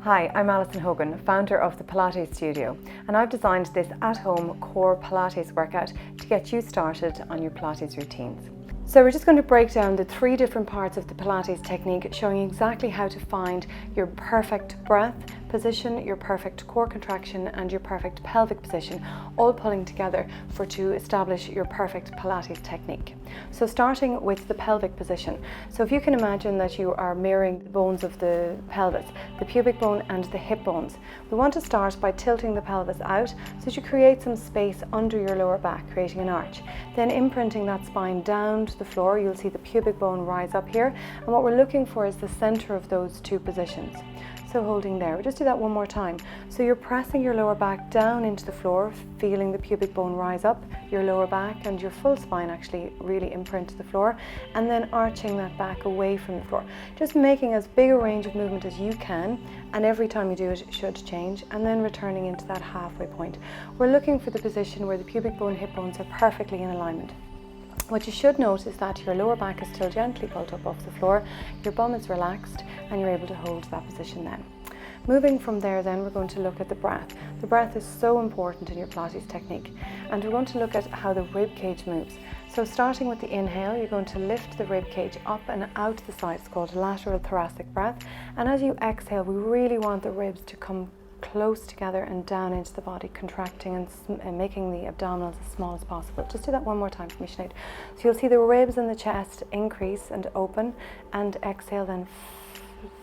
Hi, I'm Alison Hogan, founder of the Pilates Studio, and I've designed this at-home core Pilates workout to get you started on your Pilates routines. So we're just going to break down the 3 different parts of the Pilates technique, showing exactly how to find your perfect breath position, your perfect core contraction and your perfect pelvic position, all pulling together to establish your perfect Pilates technique. So starting with the pelvic position. So if you can imagine that you are mirroring the bones of the pelvis, the pubic bone and the hip bones. We want to start by tilting the pelvis out so that you create some space under your lower back, creating an arch. Then imprinting that spine down to the floor, you'll see the pubic bone rise up here, and what we're looking for is the center of those 2 positions. So holding there, we'll just do that one more time. So you're pressing your lower back down into the floor, feeling the pubic bone rise up, your lower back and your full spine actually really imprint to the floor, and then arching that back away from the floor. Just making as big a range of movement as you can, and every time you do it, it should change, and then returning into that halfway point. We're looking for the position where the pubic bone, hip bones are perfectly in alignment. What you should note is that your lower back is still gently pulled up off the floor, your bum is relaxed, and you're able to hold that position then. Moving from there then, we're going to look at the breath. The breath is so important in your Pilates technique, and we're going to look at how the rib cage moves. So starting with the inhale, you're going to lift the rib cage up and out the side. It's called lateral thoracic breath, and as you exhale, we really want the ribs to come close together and down into the body, contracting and making the abdominals as small as possible. Just do that one more time for me, Sinead. So you'll see the ribs in the chest increase and open, and exhale then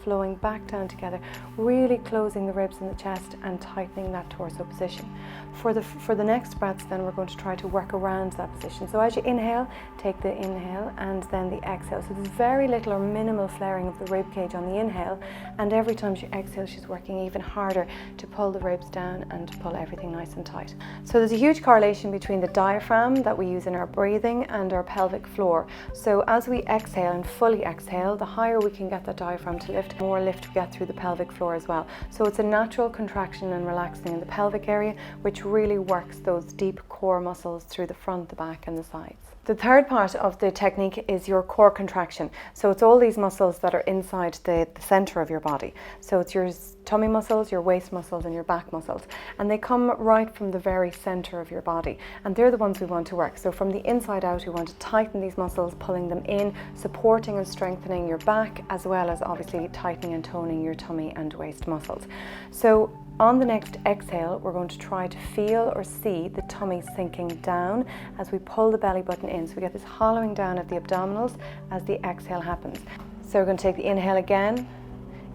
flowing back down together, really closing the ribs in the chest and tightening that torso position. For the next breaths then, we're going to try to work around that position. So as you inhale, take the inhale and then the exhale. So there's very little or minimal flaring of the rib cage on the inhale, and every time she exhales, she's working even harder to pull the ribs down and to pull everything nice and tight. So there's a huge correlation between the diaphragm that we use in our breathing and our pelvic floor. So as we exhale and fully exhale, the higher we can get that diaphragm to lift, the more lift we get through the pelvic floor as well. So it's a natural contraction and relaxing in the pelvic area, which really works those deep core muscles through the front, the back and the sides. The third part of the technique is your core contraction. So it's all these muscles that are inside the center of your body. So it's your tummy muscles, your waist muscles and your back muscles. And they come right from the very center of your body. And they're the ones we want to work. So from the inside out, we want to tighten these muscles, pulling them in, supporting and strengthening your back, as well as obviously tightening and toning your tummy and waist muscles. So on the next exhale, we're going to try to feel or see the tummy sinking down as we pull the belly button in. So we get this hollowing down of the abdominals as the exhale happens. So we're going to take the inhale again,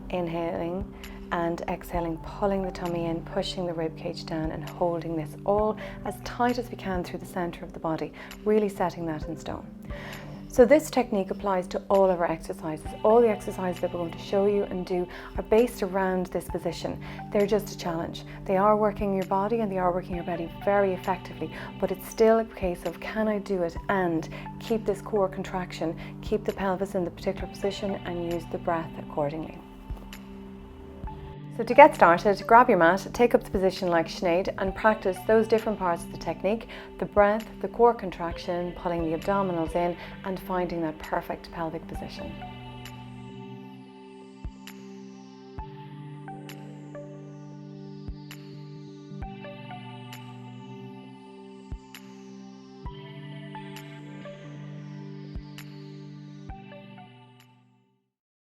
inhaling and exhaling, pulling the tummy in, pushing the rib cage down and holding this all as tight as we can through the center of the body, really setting that in stone. So this technique applies to all of our exercises. All the exercises that we're going to show you and do are based around this position. They're just a challenge. They are working your body and they are working your body very effectively, but it's still a case of, can I do it and keep this core contraction, keep the pelvis in the particular position and use the breath accordingly. So to get started, grab your mat, take up the position like Sinead and practice those different parts of the technique, the breath, the core contraction, pulling the abdominals in and finding that perfect pelvic position.